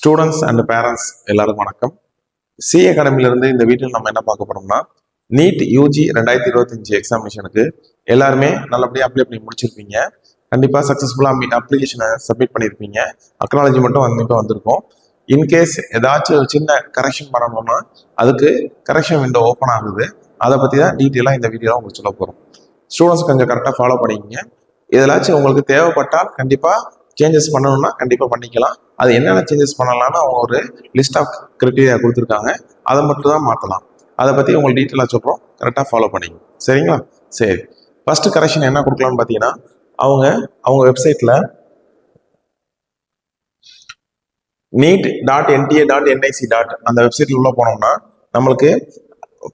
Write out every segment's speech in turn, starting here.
Students and parents எல்லாருக்கும் வணக்கம். C அகாடமிலிருந்து இந்த வீட்டில் நம்ம என்ன பார்க்க போறோம்னா, நீட் யூஜி 2025 எக்ஸாமினேஷனுக்கு எல்லாருமே நல்லபடியாக அப்ளை பண்ணி முடிச்சிருப்பீங்க. கண்டிப்பாக சக்ஸஸ்ஃபுல்லாக அப்ளிகேஷனை சப்மிட் பண்ணியிருப்பீங்க. அக்னாலஜிமெண்ட்டும் இப்போ வந்திருக்கும். இன்கேஸ் ஏதாச்சும் சின்ன கரெக்ஷன் பண்ணணும்னா அதுக்கு கரெக்ஷன் விண்டோ ஓப்பன் ஆகுது. அதை பற்றி தான் டீட்டெயிலாக இந்த வீடியோவில் உங்களுக்கு சொல்ல போகிறோம். ஸ்டூடெண்ட்ஸ் கொஞ்சம் கரெக்டாக ஃபாலோ பண்ணிக்கிங்க. எதாச்சும் உங்களுக்கு தேவைப்பட்டால் கண்டிப்பாக சேஞ்சஸ் பண்ணணும்னா கண்டிப்பாக பண்ணிக்கலாம். அது என்னென்ன சேஞ்சஸ் பண்ணலாம்னு அவங்க ஒரு லிஸ்ட் ஆஃப் கிரைட்டீரியா கொடுத்துருக்காங்க. அதை மட்டும் தான் மாற்றலாம். அதை பற்றி உங்களுக்கு டீட்டெயிலாக சொல்கிறோம். கரெக்டாக ஃபாலோ பண்ணிங்க. சரிங்களா? சரி, ஃபர்ஸ்ட் கரெக்ஷன் என்ன கொடுக்கலாம்னு பார்த்தீங்கன்னா, அவங்க வெப்சைட்டில் neat.nta.nic. அந்த வெப்சைட்டில் உள்ள போனோம்னா நம்மளுக்கு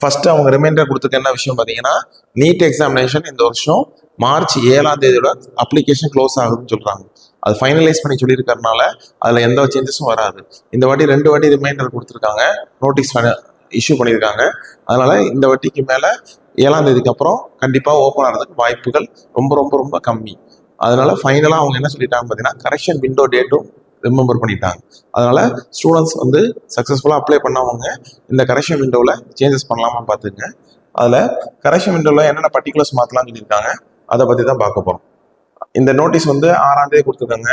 ஃபர்ஸ்ட் அவங்க ரிமைண்டர் கொடுத்துருக்க என்ன விஷயம் பார்த்தீங்கன்னா, நீட் எக்ஸாமினேஷன் இந்த வருஷம் மார்ச் 7 அப்ளிகேஷன் க்ளோஸ் ஆகுதுன்னு சொல்றாங்க. அது ஃபைனலைஸ் பண்ணி சொல்லியிருக்கறனால அதில் எந்த சேஞ்சஸும் வராது. இந்த வாட்டி 2 வாட்டி ரிமைண்டர் கொடுத்துருக்காங்க, நோட்டீஸ் இஷ்யூ பண்ணியிருக்காங்க. அதனால இந்த வாட்டிக்கு மேலே 7 அப்புறம் கண்டிப்பாக ஓப்பன் ஆகிறதுக்கு வாய்ப்புகள் ரொம்ப ரொம்ப ரொம்ப கம்மி. அதனால ஃபைனலாக அவங்க என்ன சொல்லிட்டாங்க பார்த்தீங்கன்னா, கரெக்ஷன் விண்டோ டேட்டும் ரிமெம்பர் பண்ணிட்டாங்க. அதனால ஸ்டூடெண்ட்ஸ் சக்ஸஸ்ஃபுல்லாக அப்ளை பண்ணவங்க இந்த கரெக்ஷன் விண்டோவில் சேஞ்சஸ் பண்ணலாமா பார்த்துங்க. அதில் கரெக்ஷன் விண்டோவில் என்னென்ன பர்டிகுலர்ஸ் மாற்றலாம்னு சொல்லியிருக்காங்க, அதை பற்றி தான் பார்க்க போகிறோம். இந்த நோட்டீஸ் 6 கொடுத்துருக்காங்க.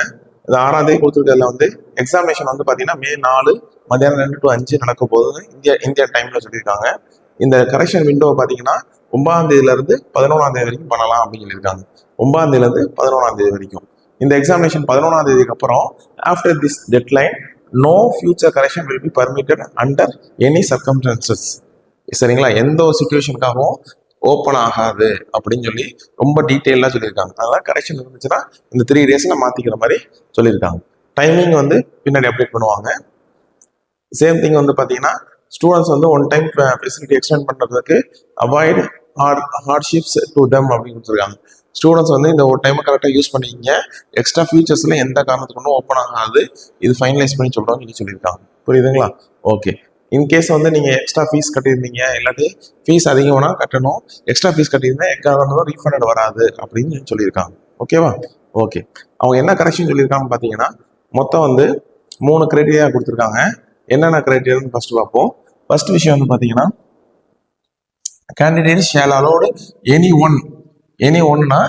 இந்த 6 கொடுத்துருக்கிறதுல எக்ஸாமினேஷன் பார்த்தீங்கன்னா May 4 மதியானம் 2 to 5 நடக்க போகுது இந்தியா டைமில் சொல்லியிருக்காங்க. இந்த கரெக்ஷன் விண்டோ பார்த்தீங்கன்னா 9 11 வரைக்கும் பண்ணலாம் அப்படின்னு சொல்லியிருக்காங்க. 9 11 வரைக்கும். இந்த எக்ஸாமினேஷன் 11 அப்புறம் after this deadline no future correction will be permitted under any circumstances. சரிங்களா? எந்த ஒரு சிச்சுவேஷனுக்காகவும் ஓப்பன் ஆகாது அப்படின்னு சொல்லி ரொம்ப டீட்டெயிலாக சொல்லியிருக்காங்க. அதனால கரெக்ஷன் இருந்துச்சுன்னா இந்த 3 days மாற்றிக்கிற மாதிரி சொல்லியிருக்காங்க. டைமிங் பின்னாடி அப்டேட் பண்ணுவாங்க. சேம் திங் பார்த்தீங்கன்னா, students one time facility extend பண்ணுறதுக்கு அவாய்ட் ஹார்ட்ஷிப்ஸ் டு தெம் அப்படின்னு கொடுத்துருக்காங்க. ஸ்டூடெண்ட்ஸ் இந்த ஒரு டைமை கரெக்டாக யூஸ் பண்ணிக்கிங்க. எக்ஸ்ட்ரா ஃபியூச்சர்ஸில் எந்த காரணத்துக்கு ஒன்றும் ஓப்பன் ஆகாது. இது ஃபைனலைஸ் பண்ணி சொல்கிறோம்னு சொல்லியிருக்காங்க. புரியுதுங்களா? ஓகே. இன்கேஸ் நீங்கள் எக்ஸ்ட்ரா ஃபீஸ் கட்டியிருந்தீங்க, இல்லாட்டி ஃபீஸ் அதிகம்னா கட்டணும், எக்ஸ்ட்ரா ஃபீஸ் கட்டியிருந்தா எக்காரணம் ரீஃபண்ட் வராது அப்படின்னு சொல்லியிருக்காங்க. ஓகேவா? ஓகே. அவங்க என்ன கரெக்ஷன் சொல்லியிருக்காங்க பார்த்தீங்கன்னா, மொத்தம் 3 கிரைட்டீரியா கொடுத்துருக்காங்க. என்னென்ன கிரைட்டீரியான்னு ஃபர்ஸ்ட் பார்ப்போம். ஃபர்ஸ்ட் விஷயம் பார்த்தீங்கன்னா, கேண்டிடேட் ஷேல் அலோடு எனி ஒன்னா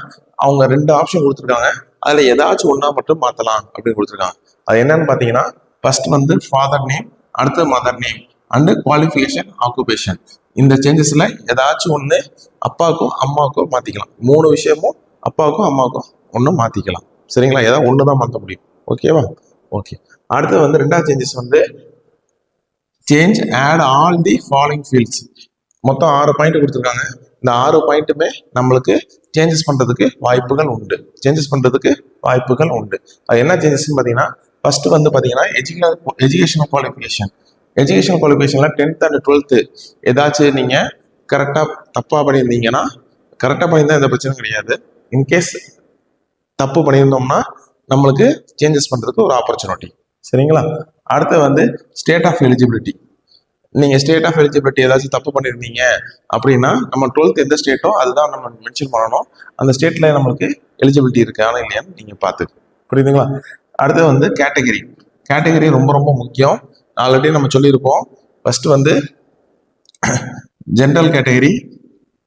அவங்க 2 ஆப்ஷன் கொடுத்துருக்காங்க. அதில் ஏதாச்சும் ஒன்றா மட்டும் மாற்றலாம் அப்படின்னு கொடுத்துருக்காங்க. அது என்னன்னு பார்த்தீங்கன்னா, ஃபர்ஸ்ட் ஃபாதர் நேம், அடுத்து mother name and qualification occupation. இந்த சேஞ்சஸில் ஏதாச்சும் ஒன்று அப்பாவுக்கும் அம்மாவுக்கும் மாற்றிக்கலாம். 3 விஷயமும் அப்பாவுக்கும் அம்மாவுக்கும் ஒன்று மாற்றிக்கலாம். சரிங்களா? ஏதாவது ஒன்று தான் மாற்ற முடியும். ஓகேவா? ஓகே. அடுத்து 2வது changes change add all the following fields. மொத்தம் 6 பாயிண்ட் கொடுத்துருக்காங்க. இந்த 6 பாயிண்ட்டுமே நம்மளுக்கு சேஞ்சஸ் பண்ணுறதுக்கு வாய்ப்புகள் உண்டு. அது என்ன சேஞ்சஸ்ன்னு பார்த்தீங்கன்னா, ஃபர்ஸ்ட் பார்த்தீங்கன்னா எஜுகேஷனல் குவாலிஃபிகேஷனில் 10th and 12th ஏதாச்சும் நீங்கள் கரெக்டாக தப்பாக பண்ணியிருந்தீங்கன்னா, கரெக்டாக பண்ணியிருந்தா எந்த பிரச்சனையும் கிடையாது. இன்கேஸ் தப்பு பண்ணியிருந்தோம்னா நம்மளுக்கு சேஞ்சஸ் பண்ணுறதுக்கு ஒரு ஆப்பர்ச்சுனிட்டி. சரிங்களா? அடுத்து ஸ்டேட் ஆஃப் எலிஜிபிலிட்டி. நீங்கள் ஸ்டேட் ஆஃப் எலிஜிபிலிட்டி ஏதாச்சும் தப்பு பண்ணியிருந்தீங்க அப்படின்னா, நம்ம 12th எந்த ஸ்டேட்டோ அதுதான் நம்ம மென்ஷன் பண்ணணும். அந்த ஸ்டேட்டில் நம்மளுக்கு எலிஜிபிலிட்டி இருக்கு ஆனால் இல்லையான்னு நீங்கள் பார்த்து. புரியுதுங்களா? அடுத்து கேட்டகரி ரொம்ப ரொம்ப முக்கியம். ஆல்ரெடி நம்ம சொல்லியிருப்போம். First general category,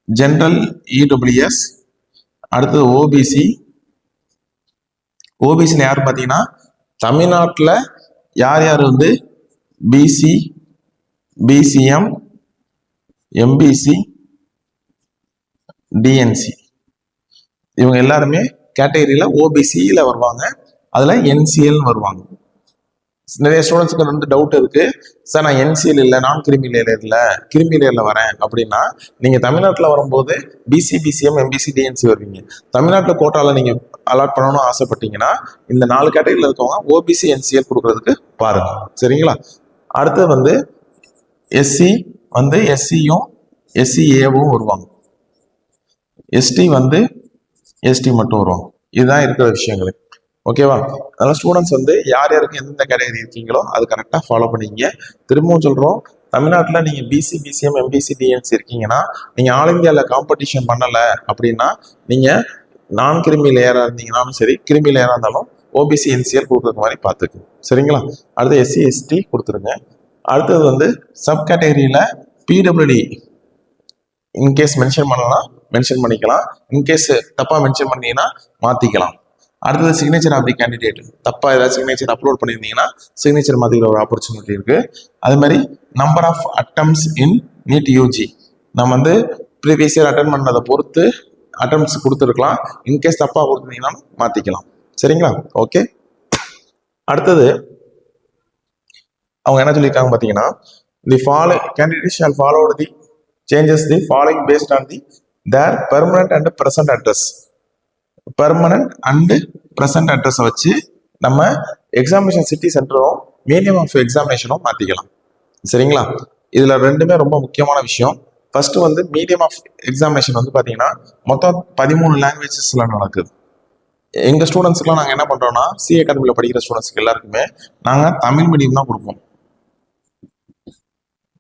general EWS, அடுத்து ஓபிசியில் யார் பார்த்தீங்கன்னா, தமிழ்நாட்டில் யார் பிசி, பிசிஎம், எம்பிசி, டிஎன்சி இவங்க எல்லாருமே கேட்டகரியில ஓபிசியில் வருவாங்க. அதுல என்சிஎல் வருவாங்க. நிறைய ஸ்டூடெண்ட்ஸ்க்கு டவுட் இருக்கு, சார் நான் என்சிஎல் இல்லை, நான் கிரிமி லேயர்ல வரேன் அப்படின்னா, நீங்க தமிழ்நாட்டில் வரும்போது பிசி, பிசிஎம், எம்பிசி, டிஎன்சி வருவீங்க. தமிழ்நாட்டில் கோட்டால நீங்க அலாட் பண்ணணும்னு ஆசைப்பட்டீங்கன்னா இந்த 4 கேட்டகரியில் இருக்கவங்க ஓபிசி, என்சிஎல் கொடுக்கறதுக்கு பாருங்க. சரிங்களா? அடுத்து எஸ்சி எஸ்சியும் எஸ்சிஏவும் வருவாங்க. எஸ்டி எஸ்டி மட்டும் வருவாங்க. இதுதான் இருக்கிற விஷயங்கள். ஓகேவா? அதனால ஸ்டூடெண்ட்ஸ் யார் யாருக்கு எந்தெந்த கேட்டகரி இருக்கீங்களோ அது கரெக்டாக ஃபாலோ பண்ணிங்க. திரும்பவும் சொல்கிறோம், தமிழ்நாட்டில் நீங்கள் பிசி, பிசிஎம், எம்பிசி, டிஎன்சி இருக்கீங்கன்னா, நீங்கள் ஆல் இந்தியாவில் காம்படிஷன் பண்ணலை அப்படின்னா, நீங்கள் நான் கிரிமி லேயராக இருந்தீங்கன்னாலும் சரி, கிரிமி லேயராக இருந்தாலும் ஓபிசி என்சிஎல் கொடுக்குற மாதிரி பார்த்துக்கு. சரிங்களா? அடுத்து எஸ்சி எஸ்டி கொடுத்துருங்க. அடுத்தது வந்து சப் கேட்டகரியில் பிடபிள்யூடி இன்கேஸ் மென்ஷன் பண்ணலாம், மென்ஷன் பண்ணிக்கலாம். இன்கேஸ் தப்பாக மென்ஷன் பண்ணீங்கன்னா மாற்றிக்கலாம். அடுத்தது சிக்னேச்சர் ஆஃப் தி கேண்டிடேட். தப்பாக ஏதாவது சிக்னேச்சர் அப்லோட் பண்ணியிருந்தீங்கன்னா சிக்னேச்சர் மாற்றிக்கிற ஒரு ஆப்பர்ச்சுனிட்டி இருக்குது. அது மாதிரி number of attempts in NEET UG நம்ம வந்து ப்ரீவியஸ் இயர் அட்டன் பண்ணதை பொறுத்து அட்டம்ஸ் கொடுத்துருக்கலாம். இன்கேஸ் தப்பாக கொடுத்துருந்தீங்கன்னா மாற்றிக்கலாம். சரிங்களா? ஓகே. அடுத்தது அவங்க என்ன சொல்லியிருக்காங்க பார்த்தீங்கன்னா, the following candidate shall follow the changes the following based on the their permanent and present address. Permanent and present அட்ரஸை வச்சு நம்ம எக்ஸாமினேஷன் சிட்டி சென்டரும் மீடியம் ஆஃப் எக்ஸாமினேஷனும் மாற்றிக்கலாம். சரிங்களா? இதில் ரெண்டுமே ரொம்ப முக்கியமான விஷயம். ஃபர்ஸ்ட் வந்து மீடியம் ஆஃப் எக்ஸாமினேஷன் வந்து பார்த்தீங்கன்னா மொத்தம் 13 லாங்குவேஜஸ்ல நடக்குது. எங்கள் ஸ்டூடெண்ட்ஸ்க்குலாம் நாங்கள் என்ன பண்ணுறோம்னா, சி அகாடமியில் படிக்கிற ஸ்டூடெண்ட்ஸ்க்கு எல்லாருக்குமே நாங்கள் தமிழ் மீடியம் தான் கொடுப்போம்.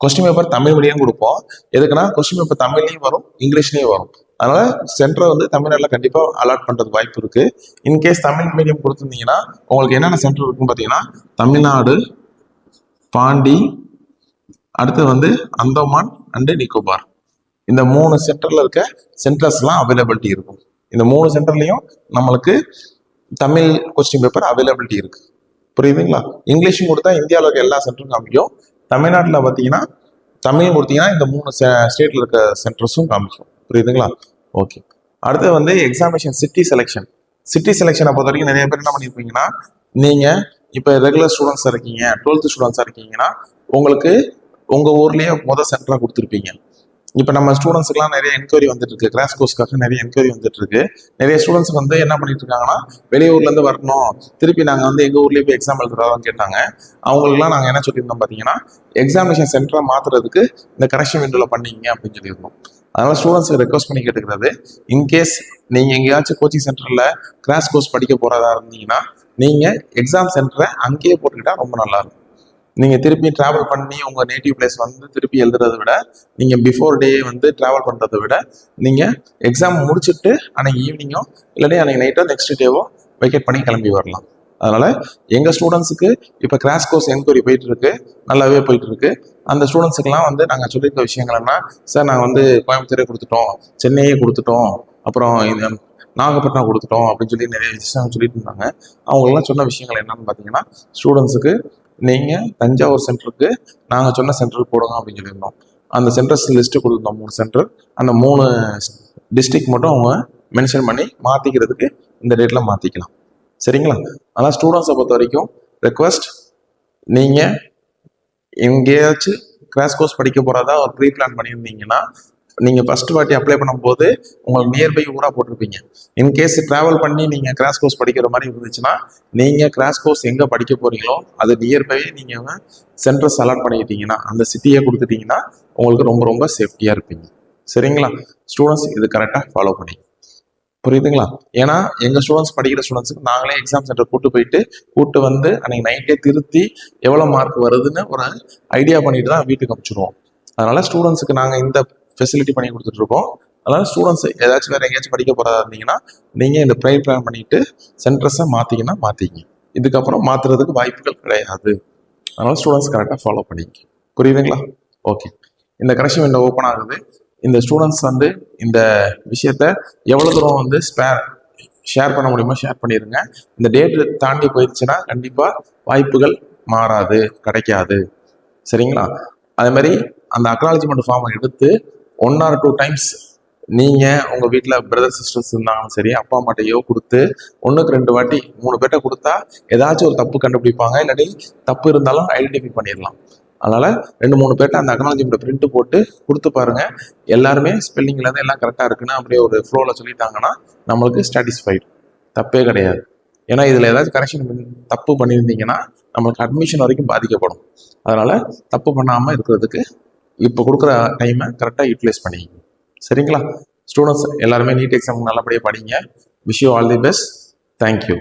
கொஸ்டின் பேப்பர் தமிழ் மீடியம் கொடுப்போம். எதுக்குன்னா கொஸ்டின் பேப்பர் தமிழ்லையும் வரும், இங்கிலீஷ்லையும் வரும். அதனால சென்டரை வந்து தமிழ்நாட்டில் கண்டிப்பாக அலாட் பண்ணுறது வாய்ப்பு இருக்கு. இன்கேஸ் தமிழ் மீடியம் கொடுத்துருந்தீங்கன்னா உங்களுக்கு என்னென்ன சென்டர் இருக்குன்னு பார்த்தீங்கன்னா, தமிழ்நாடு, பாண்டி, அடுத்து வந்து அந்தமான் அண்டு நிக்கோபார், இந்த 3 சென்டர்ல இருக்க சென்டர்ஸ்லாம் அவைலபிலிட்டி இருக்கும். இந்த 3 சென்டர்லையும் நம்மளுக்கு தமிழ் கொஸ்டின் பேப்பர் அவைலபிலிட்டி இருக்கு. புரியுதுங்களா? இங்கிலீஷும் கொடுத்தா இந்தியாவில் இருக்க எல்லா சென்டரும் காமிக்கும். தமிழ்நாட்டில் பார்த்தீங்கன்னா தமிழ் கொடுத்தீங்கன்னா இந்த 3 ஸ்டேட்ல இருக்க சென்டர்ஸும் காமிக்கும். புரியுதுங்களா? ஓகே. அடுத்து வந்து எக்ஸாமினேஷன் சிட்டி செலெக்ஷன். சிட்டி செலெக்ஷனை பொறுத்த வரைக்கும் நிறைய பேர் என்ன பண்ணியிருப்பீங்கன்னா, நீங்கள் இப்போ ரெகுலர் ஸ்டூடெண்ட்ஸாக இருக்கீங்க, 12th ஸ்டூடெண்ட்ஸாக இருக்கீங்கன்னா உங்களுக்கு உங்கள் ஊர்லேயே சென்டராக கொடுத்துருப்பீங்க. இப்போ நம்ம ஸ்டூடெண்ட்ஸுக்குலாம் நிறைய என்கொயரி வந்துட்டு இருக்கு, கிராஷ் கோர்ஸ்க்காக நிறைய என்கொயரி வந்துட்டு இருக்கு. நிறைய ஸ்டூடெண்ட்ஸ் வந்து என்ன பண்ணிட்டு இருக்காங்கன்னா, வெளியூர்லேருந்து வரணும், திருப்பி நாங்கள் வந்து எங்கள் ஊர்லேயே போய் எக்ஸாம் எழுதுறதான்னு கேட்டாங்க. அவங்களுக்குலாம் நாங்கள் என்ன சொல்லியிருந்தோம் பார்த்தீங்கன்னா, எக்ஸாமினேஷன் சென்டரை மாற்றுறதுக்கு இந்த கரெக்ஷன் விண்டோவில் பண்ணிங்க அப்படின்னு சொல்லியிருந்தோம். அதனால ஸ்டூடெண்ட்ஸுக்கு ரெக்வஸ்ட் பண்ணி கேட்டுக்கிறது, இன்கேஸ் நீங்கள் எங்கேயாச்சும் கோச்சிங் சென்டரில் கிராஷ் கோர்ஸ் படிக்க போகிறதா இருந்தீங்கன்னா நீங்கள் எக்ஸாம் சென்டரை அங்கேயே போட்டுக்கிட்டா ரொம்ப நல்லாயிருக்கும். நீங்கள் திருப்பி ட்ராவல் பண்ணி உங்கள் நேட்டிவ் பிளேஸ் வந்து திருப்பி எழுதுறதை விட, நீங்கள் பிஃபோர் டே வந்து ட்ராவல் பண்ணுறதை விட, நீங்கள் எக்ஸாம் முடிச்சுட்டு அன்னைக்கு ஈவினிங்கோ இல்லாட்டி அன்னைக்கு நைட்டோ நெக்ஸ்ட் டேவோ வெக்கேட் பண்ணி கிளம்பி வரலாம். அதனால் எங்கள் ஸ்டூடெண்ட்ஸுக்கு இப்போ கிராஷ் கோர்ஸ் என்கொயரி போயிட்டு இருக்கு, நல்லாவே போயிட்டு இருக்கு. அந்த ஸ்டூடெண்ட்ஸுக்கெல்லாம் வந்து நாங்கள் சொல்லியிருக்க விஷயங்கள் என்ன, சார் நாங்கள் வந்து கோயம்புத்தூரே கொடுத்துட்டோம், சென்னையே கொடுத்துட்டோம், அப்புறம் இது நாகப்பட்டினம் கொடுத்துட்டோம் அப்படின்னு சொல்லி நிறைய விஷயம் சொல்லிட்டு இருந்தாங்க. அவங்களெல்லாம் சொன்ன விஷயங்கள் என்னன்னு பார்த்தீங்கன்னா, ஸ்டூடெண்ட்ஸுக்கு நீங்கள் தஞ்சாவூர் சென்டருக்கு நாங்கள் சொன்ன சென்டருக்கு போடுங்க அப்படின்னு சொல்லியிருந்தோம். அந்த சென்டர்ஸ் லிஸ்ட்டு கொடுத்துருந்தோம் 3 சென்டர். அந்த 3 டிஸ்ட்ரிக்ட் மட்டும் அவங்க மென்ஷன் பண்ணி மாற்றிக்கிறதுக்கு இந்த டேட்டில் மாற்றிக்கலாம். சரிங்களா? ஆனால் ஸ்டூடெண்ட்ஸை பொறுத்த வரைக்கும் ரெக்வஸ்ட், நீங்கள் எங்கேயாச்சும் கிராஷ் கோர்ஸ் படிக்க போகிறதா ஒரு ப்ரீ பிளான் பண்ணியிருந்தீங்கன்னா, நீங்கள் ஃபர்ஸ்ட் வாட்டி அப்ளை பண்ணும்போது உங்களுக்கு நியர்பை ஊராக போட்டிருப்பீங்க. இன்கேஸ் ட்ராவல் பண்ணி நீங்கள் கிராஷ் கோர்ஸ் படிக்கிற மாதிரி இருந்துச்சுன்னா, நீங்கள் கிராஷ் கோர்ஸ் எங்கே படிக்க போகிறீங்களோ அது நியர்பை நீங்கள் சென்டர்ஸ் அலாட் பண்ணிக்கிட்டீங்கன்னா, அந்த சிட்டியை கொடுத்துட்டீங்கன்னா உங்களுக்கு ரொம்ப ரொம்ப சேஃப்டியாக இருப்பீங்க. சரிங்களா? ஸ்டூடெண்ட்ஸ் இது கரெக்டாக ஃபாலோ பண்ணி, புரியுதுங்களா? ஏன்னா எங்கள் ஸ்டூடெண்ட்ஸ் படிக்கிற ஸ்டூடெண்ட்ஸுக்கு நாங்களே எக்ஸாம் சென்டர் கூட்டு வந்து அன்னைக்கு நைட்டே திருத்தி எவ்வளோ மார்க் வருதுன்னு ஒரு ஐடியா பண்ணிட்டு தான் வீட்டுக்கு அனுப்பிச்சிடுவோம். அதனால ஸ்டூடெண்ட்ஸுக்கு நாங்கள் இந்த ஃபெசிலிட்டி பண்ணி கொடுத்துட்டு இருக்கோம். அதனால ஸ்டூடெண்ட்ஸ் ஏதாச்சும் வேறு எங்கேயாச்சும் படிக்க போகிறதா இருந்தீங்கன்னா நீங்கள் இந்த ப்ரை பிளான் பண்ணிட்டு சென்டர்ஸை மாற்றிங்கன்னா மாற்றிங்க. இதுக்கப்புறம் மாற்றுறதுக்கு வாய்ப்புகள் கிடையாது. அதனால ஸ்டூடெண்ட்ஸ் கரெக்டாக ஃபாலோ பண்ணிக்க. புரியுதுங்களா? ஓகே. இந்த கரெக்ஷன் விண்டோ ஓப்பன் ஆகுது. இந்த ஸ்டூடெண்ட்ஸ் வந்து இந்த விஷயத்த எவ்வளோ தூரம் வந்து ஷேர் பண்ண முடியுமோ ஷேர் பண்ணிடுங்க. இந்த டேட்டு தாண்டி போயிடுச்சுன்னா கண்டிப்பாக வாய்ப்புகள் மாறாது, கிடைக்காது. சரிங்களா? அதே மாதிரி அந்த அக்னாலஜ்மெண்ட் ஃபார்மை எடுத்து 1 or 2 times நீங்கள் உங்கள் வீட்டில் பிரதர் சிஸ்டர்ஸ் இருந்தாலும் சரி, அப்பா அம்மாட்டையோ கொடுத்து 1க்கு 2 வாட்டி 3 பேர்ட்ட கொடுத்தா ஏதாச்சும் ஒரு தப்பு கண்டுபிடிப்பாங்க, இல்லாட்டி தப்பு இருந்தாலும் ஐடென்டிஃபை பண்ணிடலாம். அதனால் 2-3 பேர்ட்ட அந்த அக்னாலஜ்மெண்ட் பிரிண்ட் போட்டு கொடுத்து பாருங்க. எல்லாருமே ஸ்பெல்லிங்லேருந்து எல்லாம் கரெக்டாக இருக்குன்னு அப்படியே ஒரு ஃப்ளோவில் சொல்லிட்டாங்கன்னா நம்மளுக்கு சாட்டிஸ்ஃபைடு, தப்பே கிடையாது. ஏன்னா இதில் ஏதாச்சும் கரெக்ஷன் தப்பு பண்ணியிருந்தீங்கன்னா நம்மளுக்கு அட்மிஷன் வரைக்கும் பாதிக்கப்படும். அதனால் தப்பு பண்ணாமல் இருக்கிறதுக்கு இப்போ கொடுக்குற டைமை கரெக்டாக யூட்டிலைஸ் பண்ணிக்கங்க. சரிங்களா? ஸ்டூடெண்ட்ஸ் எல்லாருமே நீட் எக்ஸாம் நல்லபடியாக படிங்க. Wish you all the best. Thank you.